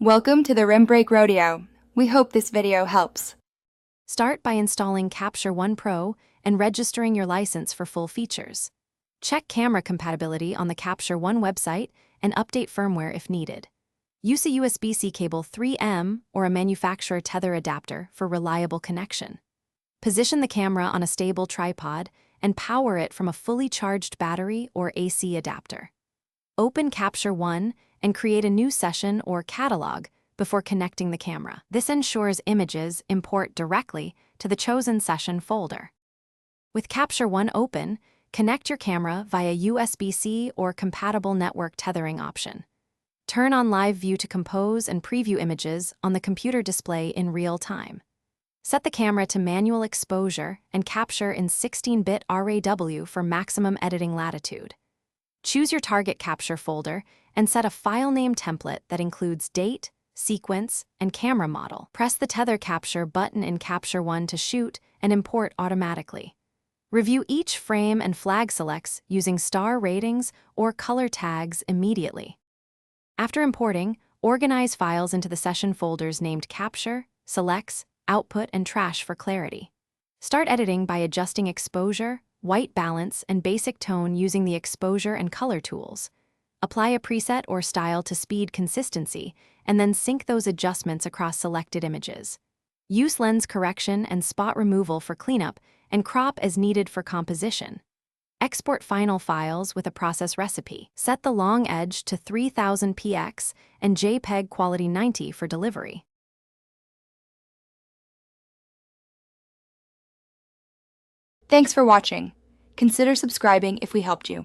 Welcome to the Rim Break Rodeo. We hope this video helps. Start by installing Capture One Pro and registering your license for full features. Check camera compatibility on the Capture One website and update firmware if needed. Use a USB-C cable 3M or a manufacturer tether adapter for reliable connection. Position the camera on a stable tripod and power it from a fully charged battery or AC adapter. Open Capture One and create a new session or catalog before connecting the camera. This ensures images import directly to the chosen session folder. With Capture One open, connect your camera via USB-C or compatible network tethering option. Turn on Live View to compose and preview images on the computer display in real time. Set the camera to manual exposure and capture in 16-bit RAW for maximum editing latitude. Choose your target capture folder and set a file name template that includes date, sequence, and camera model. Press the Tether Capture button in Capture One to shoot and import automatically. Review each frame and flag selects using star ratings or color tags immediately. After importing, organize files into the session folders named Capture, Selects, Output, and Trash for clarity. Start editing by adjusting exposure, white balance, and basic tone using the exposure and color tools. Apply a preset or style to speed consistency, and then sync those adjustments across selected images. Use lens correction and spot removal for cleanup, and crop as needed for composition. Export final files with a process recipe. Set the long edge to 3000px and JPEG quality 90 for delivery. Thanks for watching. Consider subscribing if we helped you.